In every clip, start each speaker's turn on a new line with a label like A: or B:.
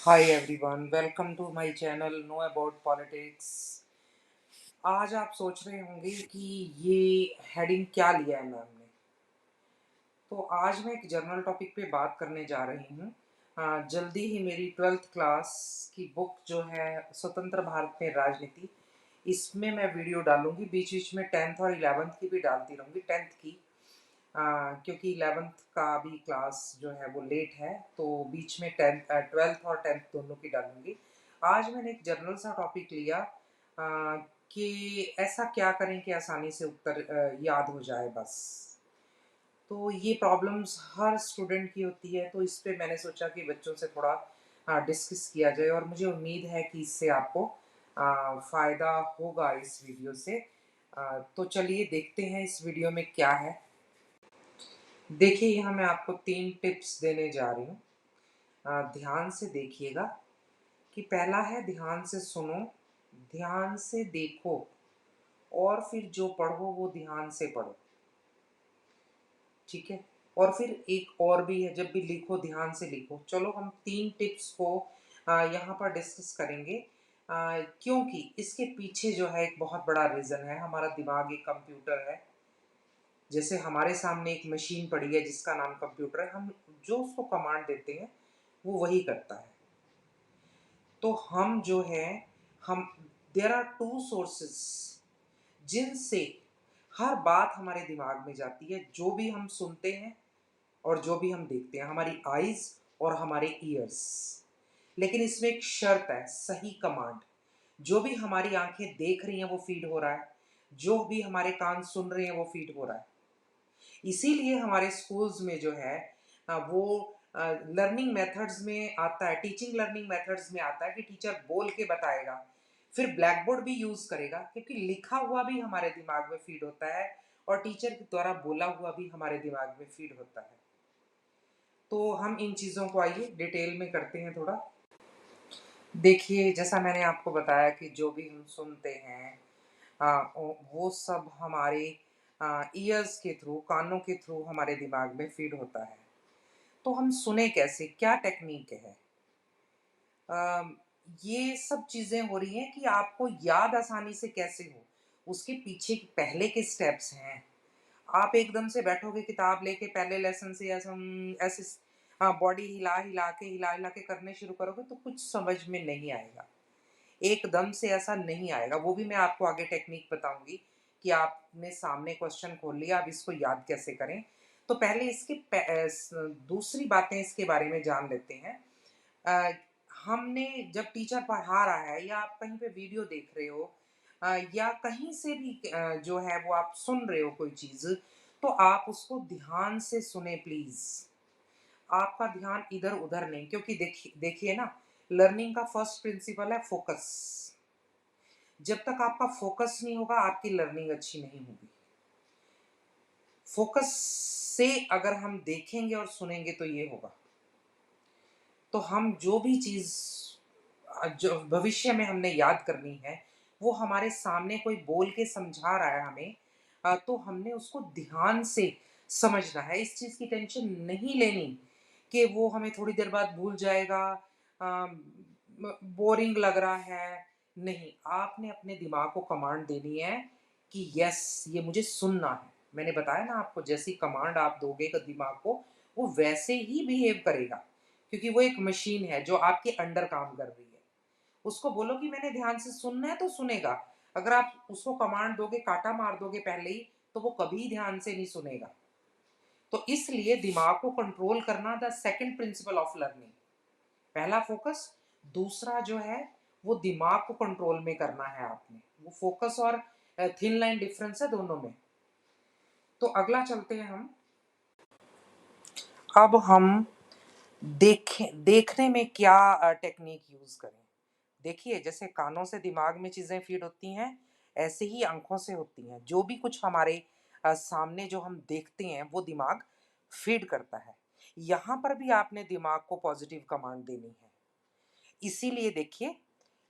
A: Hi everyone, welcome to my channel Know About Politics। आज आप सोच रहे होंगे कि ये हेडिंग क्या लिया है मैम ने। तो आज मैं एक जर्नल टॉपिक पे बात करने जा रही हूँ। जल्दी ही मेरी 12th क्लास की बुक जो है स्वतंत्र भारत में राजनीति, इसमें मैं वीडियो डालूंगी। बीच बीच में 10th और 11th की भी डालती रहूँगी। 10th की क्योंकि 11th का भी क्लास जो है वो लेट है, तो बीच में 12th और 10th दोनों की डालूंगी। आज मैंने एक जनरल सा टॉपिक लिया कि ऐसा क्या करें कि आसानी से उत्तर याद हो जाए बस। तो ये प्रॉब्लम्स हर स्टूडेंट की होती है, तो इस पे मैंने सोचा कि बच्चों से थोड़ा डिस्कस किया जाए, और मुझे उम्मीद है कि इससे आपको फ़ायदा होगा इस वीडियो से। तो चलिए देखते हैं इस वीडियो में क्या है। देखिए, यहाँ मैं आपको 3 टिप्स देने जा रही हूँ। ध्यान से देखिएगा कि पहला है ध्यान से सुनो, ध्यान से देखो, और फिर जो पढ़ो वो ध्यान से पढ़ो। ठीक है? और फिर एक और भी है, जब भी लिखो ध्यान से लिखो। चलो हम 3 टिप्स को यहाँ पर डिस्कस करेंगे, क्योंकि इसके पीछे जो है एक बहुत बड़ा रीज़न है। हमारा दिमाग एक कंप्यूटर है। जैसे हमारे सामने एक मशीन पड़ी है जिसका नाम कंप्यूटर है, हम जो उसको कमांड देते हैं वो वही करता है। तो हम जो है हम देयर आर टू सोर्सेस जिनसे हर बात हमारे दिमाग में जाती है। जो भी हम सुनते हैं और जो भी हम देखते हैं, हमारी आईज और हमारे ईयर्स। लेकिन इसमें एक शर्त है, सही कमांड। जो भी हमारी आंखें देख रही हैं वो फीड हो रहा है, जो भी हमारे कान सुन रहे हैं वो फीड हो रहा है। इसीलिए हमारे स्कूल्स में जो है वो लर्निंग मेथड्स में आता है, टीचिंग लर्निंग मेथड्स में आता है कि टीचर बोल के बताएगा, फिर ब्लैक बोर्ड भी यूज करेगा, क्योंकि लिखा हुआ भी हमारे दिमाग में फीड होता है और टीचर के द्वारा बोला हुआ भी हमारे दिमाग में फीड होता है। तो हम इन चीज़ों को आइए डिटेल में करते हैं थोड़ा। देखिए, जैसा मैंने आपको बताया कि जो भी हम सुनते हैं वो सब हमारे ईयर्स के थ्रू, कानों के थ्रू हमारे दिमाग में फीड होता है। तो हम सुने कैसे, क्या टेक्निक है? अम, ये सब चीज़ें हो रही हैं कि आपको याद आसानी से कैसे हो, उसके पीछे पहले के स्टेप्स हैं। आप एकदम से बैठोगे किताब लेके पहले लेसन से ऐसे बॉडी हिला हिला के करने शुरू करोगे तो कुछ समझ में नहीं आएगा। एकदम से ऐसा नहीं आएगा। वो भी मैं आपको आगे टेक्निक बताऊँगी कि आपने सामने क्वेश्चन खोल लिया, अब इसको याद कैसे करें। तो पहले इसके दूसरी बातें इसके बारे में जान लेते हैं। अ, हमने जब टीचर पढ़ा रहा है या आप कहीं पे वीडियो देख रहे हो, या कहीं से भी जो है वो आप सुन रहे हो कोई चीज़, तो आप उसको ध्यान से सुने प्लीज़। आपका ध्यान इधर-उधर नहीं, क्योंकि देखिए देखिए ना, लर्निंग का फर्स्ट प्रिंसिपल है फोकस। जब तक आपका फोकस नहीं होगा, आपकी लर्निंग अच्छी नहीं होगी। फोकस से अगर हम देखेंगे और सुनेंगे तो ये होगा। तो हम जो भी चीज़ जो भविष्य में हमने याद करनी है, वो हमारे सामने कोई बोल के समझा रहा है हमें, तो हमने उसको ध्यान से समझना है। इस चीज़ की टेंशन नहीं लेनी कि वो हमें थोड़ी देर बाद भूल जाएगा, बोरिंग लग रहा है। नहीं, आपने अपने दिमाग को कमांड देनी है कि यस, ये मुझे सुनना है। मैंने बताया ना आपको, जैसी कमांड आप दोगे दिमाग को, वो वैसे ही बिहेव करेगा, क्योंकि वो एक मशीन है जो आपके अंडर काम कर रही है। उसको बोलो कि मैंने ध्यान से सुनना है तो सुनेगा। अगर आप उसको कमांड दोगे, काटा मार दोगे पहले ही, तो वो कभी ध्यान से नहीं सुनेगा। तो इसलिए दिमाग को कंट्रोल करना the second principle of learning. पहला फोकस, दूसरा जो है वो दिमाग को कंट्रोल में करना है आपने। वो फोकस और थिन लाइन डिफरेंस है दोनों में। तो अगला चलते हैं हम। अब हम देखने में क्या टेक्निक यूज करें। देखिए, जैसे कानों से दिमाग में चीजें फीड होती हैं, ऐसे ही आंखों से होती हैं। जो भी कुछ हमारे सामने जो हम देखते हैं वो दिमाग फीड करता है। यहाँ पर भी आपने दिमाग को पॉजिटिव कमांड देनी है। इसीलिए देखिए,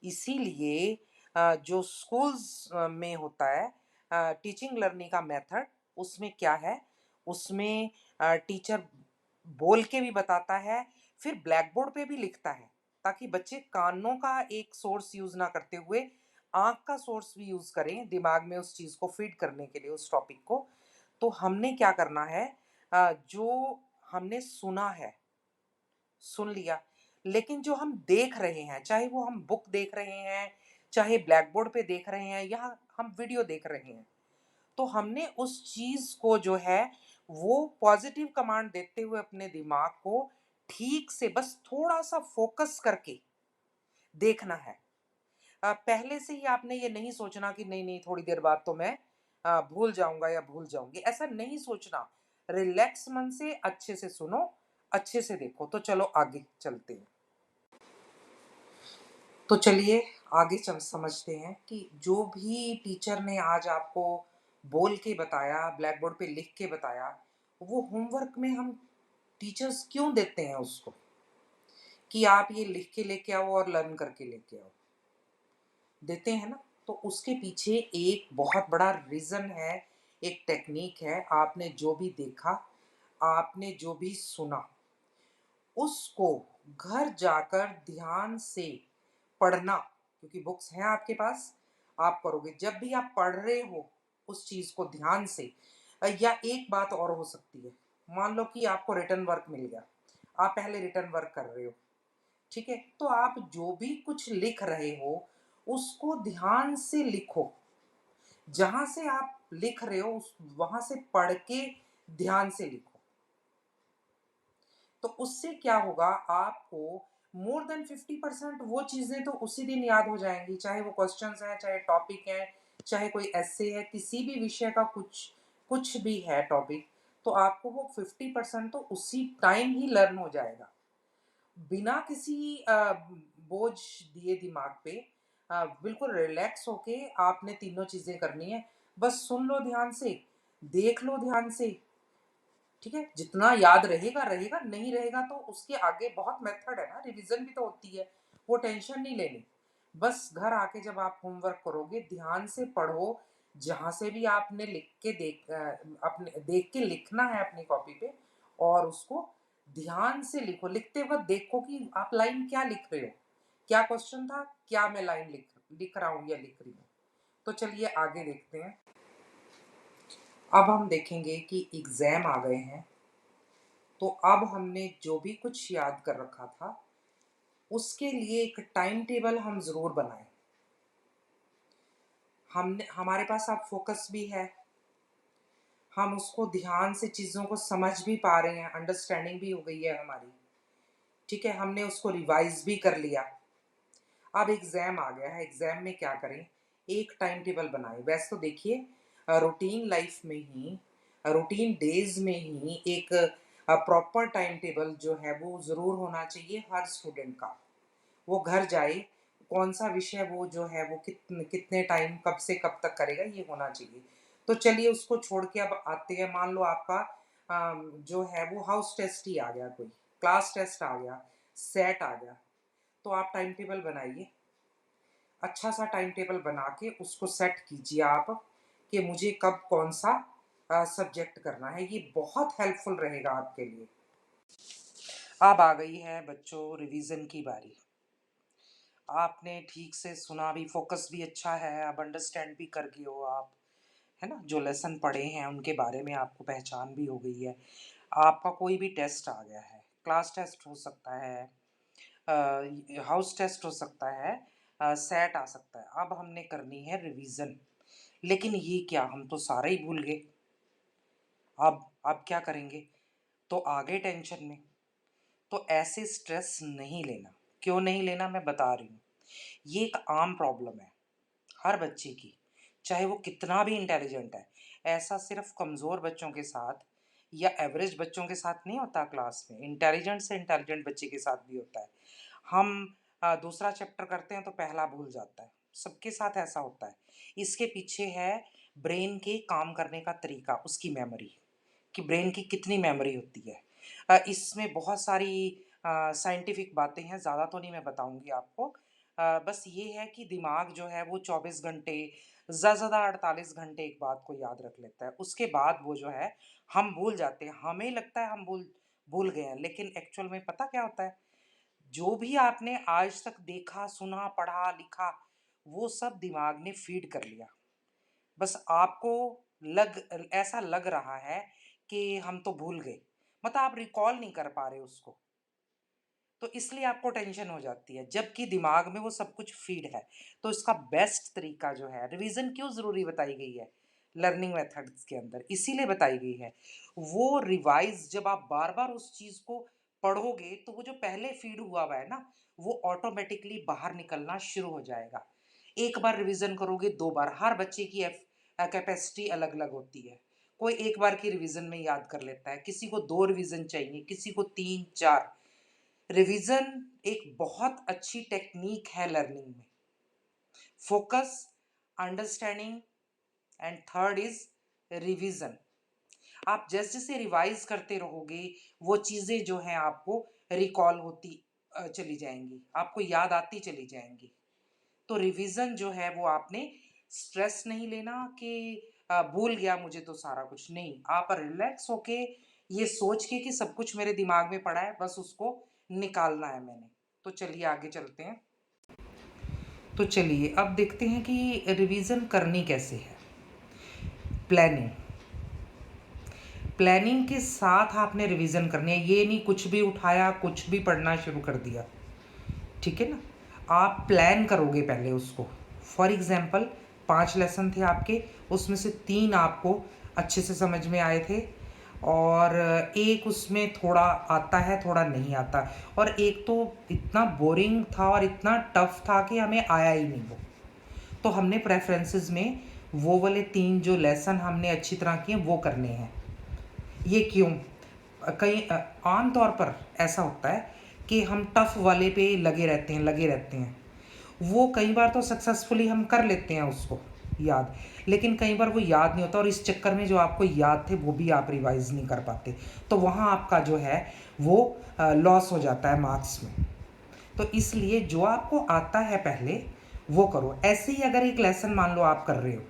A: इसीलिए जो स्कूल्स में होता है टीचिंग लर्निंग का मेथड, उसमें क्या है, उसमें टीचर बोल के भी बताता है, फिर ब्लैक बोर्ड पे भी लिखता है। ताकि बच्चे कानों का एक सोर्स यूज़ ना करते हुए आँख का सोर्स भी यूज़ करें दिमाग में उस चीज़ को फीड करने के लिए उस टॉपिक को। तो हमने क्या करना है, जो हमने सुना है, सुन लिया, लेकिन जो हम देख रहे हैं, चाहे वो हम बुक देख रहे हैं, चाहे ब्लैक बोर्ड पे देख रहे हैं या हम वीडियो देख रहे हैं, तो हमने उस चीज़ को जो है वो पॉज़िटिव कमांड देते हुए अपने दिमाग को ठीक से बस थोड़ा-सा फ़ोकस करके देखना है। पहले से ही आपने ये नहीं सोचना कि नहीं-नहीं थोड़ी देर बाद तो मैं भूल जाऊँगा या भूल जाऊँगी, ऐसा नहीं सोचना। रिलैक्स मन से अच्छे से सुनो, अच्छे से देखो। तो चलो आगे चलते हैं। तो चलिए आगे समझते हैं कि जो भी टीचर ने आज आपको बोल के बताया, ब्लैक बोर्ड पे लिख के बताया, वो होमवर्क में हम टीचर्स क्यों देते हैं उसको? कि आप ये लिख के लेके आओ और लर्न करके लेके आओ। देते हैं ना? तो उसके पीछे एक बहुत बड़ा रीज़न है, एक टेक्नीक है। आपने जो भी देखा, आपने जो भी सुना, उसको घर जाकर ध्यान से पढ़ना, क्योंकि बुक्स हैं आपके पास, आप करोगे। जब भी आप पढ़ रहे हो उस चीज़ को ध्यान से, या एक बात और हो सकती है, मान लो कि आपको रिटन वर्क मिल गया, आप पहले रिटन वर्क कर रहे हो, ठीक है? तो आप जो भी कुछ लिख रहे हो, उसको ध्यान से लिखो। जहाँ से आप लिख रहे हो उस वहाँ से पढ़ के ध्यान से लिखो। तो उससे क्या होगा, आपको मोर देन 50% वो चीज़ें तो उसी दिन याद हो जाएँगी, चाहे वो क्वेश्चन्स हैं, चाहे टॉपिक है, चाहे कोई एस्से है, किसी भी विषय का कुछ कुछ भी है टॉपिक, तो आपको वो 50% तो उसी टाइम ही लर्न हो जाएगा। बिना किसी बोझ दिए दिमाग पे, बिल्कुल रिलैक्स होके आपने तीनों चीज़ें करनी है। बस सुन लो ध्यान से, देख लो ध्यान से, ठीक है? जितना याद रहेगा, रहेगा, नहीं रहेगा तो उसके आगे बहुत मेथड है ना, रिवीज़न भी तो होती है, वो टेंशन नहीं लेनी। बस घर आके जब आप होमवर्क करोगे, ध्यान से पढ़ो, जहाँ से भी आपने लिख के अपने देख के लिखना है अपनी कॉपी पे, और उसको ध्यान से लिखो। लिखते वक़्त देखो कि आप लाइन क्या लिख रहे हो? क्या क्वेश्चन था? क्या मैं लाइन लिख लिख रहा हूँ या लिख रही हूँ? तो चलिए आगे देखते हैं। अब हम देखेंगे कि एग्ज़ाम आ गए हैं। तो अब हमने जो भी कुछ याद कर रखा था, उसके लिए एक टाइम टेबल हम ज़रूर बनाएँ। हमने हमारे पास अब फ़ोकस भी है, हम उसको ध्यान से चीज़ों को समझ भी पा रहे हैं, अंडरस्टैंडिंग भी हो गई है हमारी, ठीक है? हमने उसको रिवाइज़ भी कर लिया। अब एग्ज़ाम आ गया है, एग्ज़ाम में क्या करें? एक टाइम टेबल बनाएँ। वैसे तो देखिए, रूटीन लाइफ़ में ही, रूटीन डेज़ में ही एक प्रॉपर टाइम टेबल जो है वो ज़रूर होना चाहिए हर स्टूडेंट का। वो घर जाए, कौन-सा विषय वो जो है वो कितने टाइम कब से कब तक करेगा, ये होना चाहिए। तो चलिए उसको छोड़ के अब आते हैं, मान लो आपका जो है वो हाउस टेस्ट ही आ गया कोई, क्लास टेस्ट आ गया, सेट आ गया, तो आप टाइम टेबल बनाइए। अच्छा-सा टाइम टेबल बना के उसको सेट कीजिए आप कि मुझे कब कौन-सा सब्जेक्ट करना है, ये बहुत हेल्पफुल रहेगा आपके लिए। अब आ गई है बच्चों रिवीजन की बारी। आपने ठीक से सुना भी, फ़ोकस भी अच्छा है, अब अंडरस्टैंड भी कर गए हो आप, है ना? जो लेसन पढ़े हैं उनके बारे में आपको पहचान भी हो गई है। आपका कोई भी टेस्ट आ गया है, क्लास टेस्ट हो सकता है, हाउस टेस्ट हो सकता है, सेट आ सकता है। अब हमने करनी है रिवीज़न। लेकिन ये क्या, हम तो सारा ही भूल गए। अब क्या करेंगे? तो आ गए टेंशन में। तो ऐसे स्ट्रेस नहीं लेना। क्यों नहीं लेना, मैं बता रही हूँ। ये एक आम प्रॉब्लम है हर बच्चे की, चाहे वो कितना भी इंटेलिजेंट है। ऐसा सिर्फ़ कमज़ोर बच्चों के साथ या एवरेज बच्चों के साथ नहीं होता क्लास में, इंटेलिजेंट से इंटेलिजेंट बच्चे के साथ भी होता है। हम दूसरा चैप्टर करते हैं तो पहला भूल जाता है, सबके साथ ऐसा होता है। इसके पीछे है ब्रेन के काम करने का तरीका, उसकी मेमोरी, कि ब्रेन की कितनी मेमोरी होती है। इसमें बहुत सारी साइंटिफिक बातें हैं, ज़्यादा तो नहीं मैं बताऊँगी आपको। बस ये है कि दिमाग जो है वो 24 घंटे, ज़्यादा से ज़्यादा 48 घंटे एक बात को याद रख लेता है। उसके बाद वो जो है हम भूल जाते हैं। हमें लगता है हम भूल भूल गए हैं, लेकिन एक्चुअल में पता क्या होता है? जो भी आपने आज तक देखा, सुना, पढ़ा, लिखा, वो सब दिमाग ने फ़ीड कर लिया। बस आपको ऐसा लग रहा है कि हम तो भूल गए, मतलब आप रिकॉल नहीं कर पा रहे उसको। तो इसलिए आपको टेंशन हो जाती है, जबकि दिमाग में वो सब कुछ फ़ीड है। तो इसका बेस्ट तरीका जो है, रिवीज़न क्यों ज़रूरी बताई गई है लर्निंग मेथड्स के अंदर? इसीलिए बताई गई है। वो रिवाइज़ जब आप बार-बार उस चीज़ को पढ़ोगे, तो वो जो पहले फ़ीड हुआ हुआ है ना, वो ऑटोमैटिकली बाहर निकलना शुरू हो जाएगा। एक बार रिवीज़न करोगे, 2 बार, हर बच्चे की कैपेसिटी अलग-अलग होती है। कोई 1 बार की रिवीज़न में याद कर लेता है, किसी को 2 रिवीज़न चाहिए, किसी को 3-4। रिवीजन एक बहुत अच्छी टेक्नीक है लर्निंग में। Focus, understanding and third is revision. आप जैसे जैसे रिवाइज करते रहोगे, वो चीज़ें जो हैं आपको रिकॉल होती चली जाएंगी, आपको याद आती चली जाएंगी। तो रिवीजन जो है वो आपने स्ट्रेस नहीं लेना कि भूल गया मुझे तो सारा कुछ, नहीं। आप रिलैक्स होके ये सोच के कि सब कुछ मेरे दिमाग में पड़ा है, बस उसको निकालना है मैंने। तो चलिए आगे चलते हैं। तो चलिए अब देखते हैं कि रिवीजन करनी कैसे है। प्लानिंग, प्लानिंग के साथ आपने रिवीजन करनी है। ये नहीं कुछ भी उठाया, कुछ भी पढ़ना शुरू कर दिया, ठीक है ना। आप प्लान करोगे पहले उसको। फॉर एग्जाम्पल 5 लेसन थे आपके, उसमें से 3 आपको अच्छे से समझ में आए थे, और एक उसमें थोड़ा आता है, थोड़ा नहीं आता, और एक तो इतना बोरिंग था और इतना टफ था कि हमें आया ही नहीं वो। तो हमने प्रेफरेंसेस में वो वाले 3 जो लेसन हमने अच्छी तरह किए वो करने हैं। ये क्यों? कई आम तौर पर ऐसा होता है कि हम टफ वाले पे लगे रहते हैं। वो कई बार तो सक्सेसफुली हम कर लेते हैं उसको याद, लेकिन कई बार वो याद नहीं होता, और इस चक्कर में जो आपको याद थे वो भी आप रिवाइज नहीं कर पाते। तो वहाँ आपका जो है वो लॉस हो जाता है मार्क्स में। तो इसलिए जो आपको आता है पहले वो करो। ऐसे ही अगर एक लेसन मान लो आप कर रहे हो,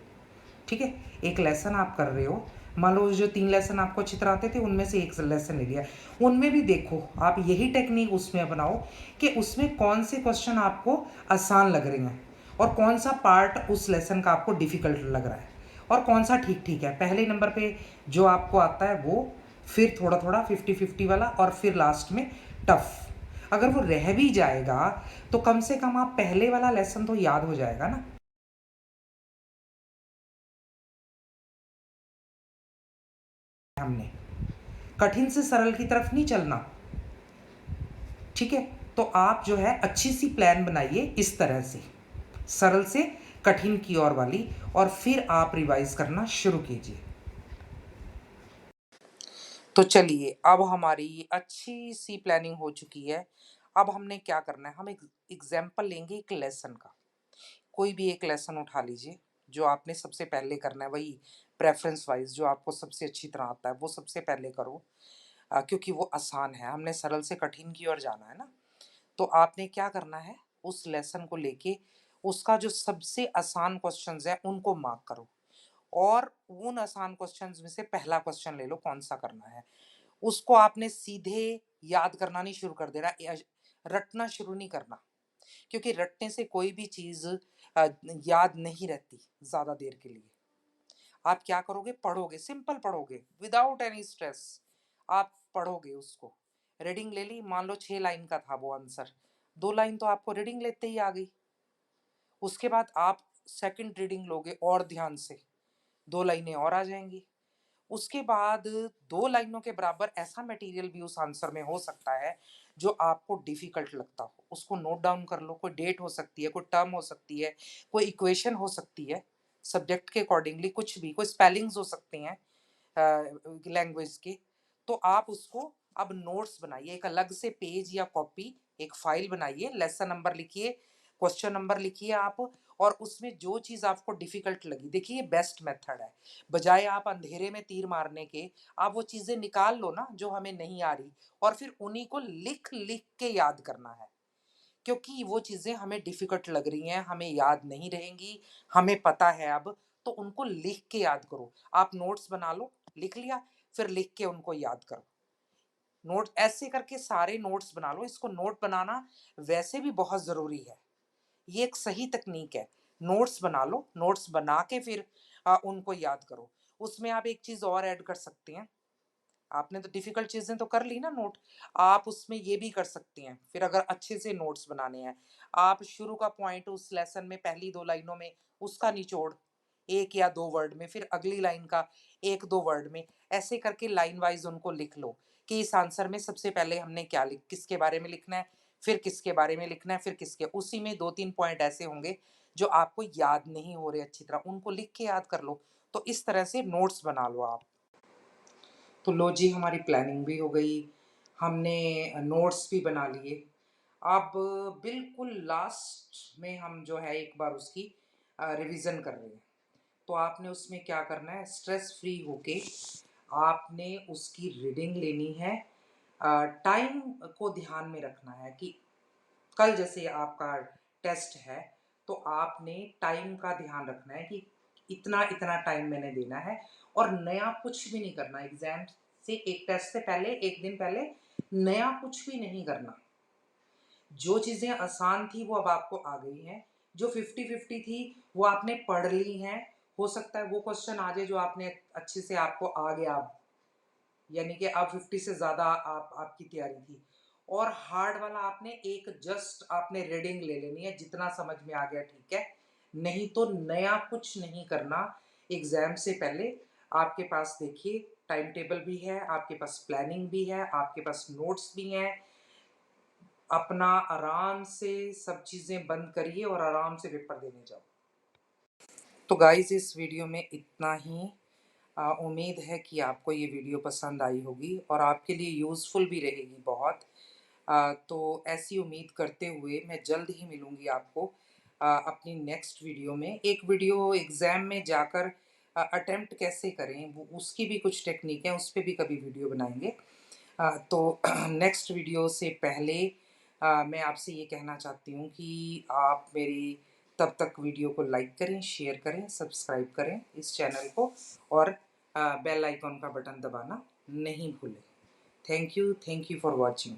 A: ठीक है, एक लेसन आप कर रहे हो, मान लो जो 3 लेसन आपको अच्छी तरह आते थे उनमें से एक लेसन ले लिया, उनमें भी देखो आप यही टेक्निक उसमें अपनाओ कि उसमें कौन से क्वेश्चन आपको आसान लग रहे हैं और कौन सा पार्ट उस लेसन का आपको डिफ़िकल्ट लग रहा है, और कौन सा ठीक ठीक है। पहले नंबर पे जो आपको आता है वो, फिर थोड़ा थोड़ा 50-50 वाला, और फिर लास्ट में टफ। अगर वो रह भी जाएगा तो कम से कम आप पहले वाला लेसन तो याद हो जाएगा ना। हमने कठिन से सरल की तरफ नहीं चलना, ठीक है। तो आप जो है अच्छी सी प्लान बनाइए इस तरह से, सरल से कठिन की ओर वाली, और फिर आप रिवाइज करना शुरू कीजिए। तो चलिए अब हमारी अच्छी सी प्लानिंग हो चुकी है। अब हमने क्या करना है, हम एक एग्जाम्पल लेंगे एक लेसन का। कोई भी एक लेसन उठा लीजिए, जो आपने सबसे पहले करना है वही, प्रेफरेंस वाइज जो आपको सबसे अच्छी तरह आता है वो सबसे पहले करो। क्योंकि वो आसान है, हमने सरल से कठिन की ओर जाना है ना। तो आपने क्या करना है, उस लेसन को लेके उसका जो सबसे आसान क्वेश्चंस है उनको मार्क करो, और उन आसान क्वेश्चंस में से पहला क्वेश्चन ले लो कौन सा करना है। उसको आपने सीधे याद करना नहीं शुरू कर देना, रटना शुरू नहीं करना, क्योंकि रटने से कोई भी चीज़ याद नहीं रहती ज़्यादा देर के लिए। आप क्या करोगे, पढ़ोगे, सिंपल पढ़ोगे विदाउट एनी स्ट्रेस। आप पढ़ोगे उसको, रीडिंग ले ली, मान लो 6 लाइन का था वो आंसर, 2 लाइन तो आपको रीडिंग लेते ही आ गई। उसके बाद आप सेकंड रीडिंग लोगे और ध्यान से, 2 लाइनें और आ जाएंगी। उसके बाद 2 लाइनों के बराबर ऐसा मटेरियल भी उस आंसर में हो सकता है जो आपको डिफिकल्ट लगता हो, उसको नोट डाउन कर लो। कोई डेट हो सकती है, कोई टर्म हो सकती है, कोई इक्वेशन हो सकती है, सब्जेक्ट के अकॉर्डिंगली कुछ भी, कोई स्पेलिंग्स हो सकते हैं लैंग्वेज के। तो आप उसको अब नोट्स बनाइए, एक अलग से पेज या कॉपी, एक फाइल बनाइए, लेसन नंबर लिखिए, क्वेश्चन नंबर लिखिए आप, और उसमें जो चीज़ आपको डिफिकल्ट लगी, देखिए ये बेस्ट मेथड है। बजाय आप अंधेरे में तीर मारने के, आप वो चीज़ें निकाल लो ना जो हमें नहीं आ रही, और फिर उन्हीं को लिख लिख के याद करना है। क्योंकि वो चीज़ें हमें डिफ़िकल्ट लग रही हैं, हमें याद नहीं रहेंगी, हमें पता है अब, तो उनको लिख के याद करो। आप नोट्स बना लो, लिख लिया, फिर लिख के उनको याद करो। नोट ऐसे करके सारे नोट्स बना लो। इसको नोट बनाना वैसे भी बहुत ज़रूरी है। ये एक सही तकनीक है। नोट्स बना लो, नोट्स बना के फिर उनको याद करो। उसमें आप एक चीज़ और ऐड कर सकते हैं। आपने तो डिफ़िकल्ट चीज़ें तो कर ली ना नोट, आप उसमें ये भी कर सकती हैं, फिर अगर अच्छे से नोट्स बनाने हैं, आप शुरू का पॉइंट उस लेसन में पहली 2 लाइनों में उसका निचोड़, 1 या 2 वर्ड में, फिर अगली लाइन का 1-2 वर्ड में, ऐसे करके लाइन वाइज़ उनको लिख लो कि इस आंसर में सबसे पहले हमने क्या लिख किसके बारे में लिखना है, फिर किसके बारे में लिखना है, फिर किसके उसी में 2-3 पॉइंट ऐसे होंगे जो आपको याद नहीं हो रहे अच्छी तरह, उनको लिख के याद कर लो। तो इस तरह से नोट्स बना लो आप। तो लो जी हमारी प्लानिंग भी हो गई, हमने नोट्स भी बना लिए। अब बिल्कुल लास्ट में हम जो है एक बार उसकी रिवीजन कर रहे हैं। तो आपने उसमें क्या करना है, स्ट्रेस फ्री होके आपने उसकी रीडिंग लेनी है। टाइम को ध्यान में रखना है कि कल जैसे आपका टेस्ट है, तो आपने टाइम का ध्यान रखना है कि इतना इतना टाइम मैंने देना है और नया कुछ भी नहीं करना। एग्जाम से एक टेस्ट से पहले एक दिन पहले नया कुछ भी नहीं करना। जो चीज़ें आसान थी वो अब आपको आ गई हैं, जो 50-50 थी वो आपने पढ़ ली हैं। हो सकता है वो क्वेश्चन आ जाए जो आपने अच्छे से आपको आ गया अब, यानी कि अब 50 से ज़्यादा आप आपकी तैयारी थी। और हार्ड वाला आपने एक जस्ट आपने रीडिंग ले लेनी है, जितना समझ में आ गया ठीक है, नहीं तो नया कुछ नहीं करना। एग्ज़ाम से पहले आपके पास देखिए टाइम टेबल भी है, आपके पास प्लानिंग भी है, आपके पास नोट्स भी हैं। अपना आराम से सब चीज़ें बंद करिए और आराम से पेपर देने जाओ। तो गाइज़ इस वीडियो में इतना ही। उम्मीद है कि आपको ये वीडियो पसंद आई होगी और आपके लिए यूज़फुल भी रहेगी बहुत। तो ऐसी उम्मीद करते हुए मैं जल्द ही मिलूँगी आपको अपनी नेक्स्ट वीडियो में। एक वीडियो एग्ज़ाम में जाकर अटेम्प्ट कैसे करें वो उसकी भी कुछ टेक्निक है, उस पे भी कभी वीडियो बनाएँगे। तो नेक्स्ट वीडियो से पहले मैं आपसे ये कहना चाहती हूँ कि आप मेरी तब तक वीडियो को लाइक करें, शेयर करें, सब्सक्राइब करें इस चैनल को और बेल आइकॉन का बटन दबाना नहीं भूलें। Thank you for watching.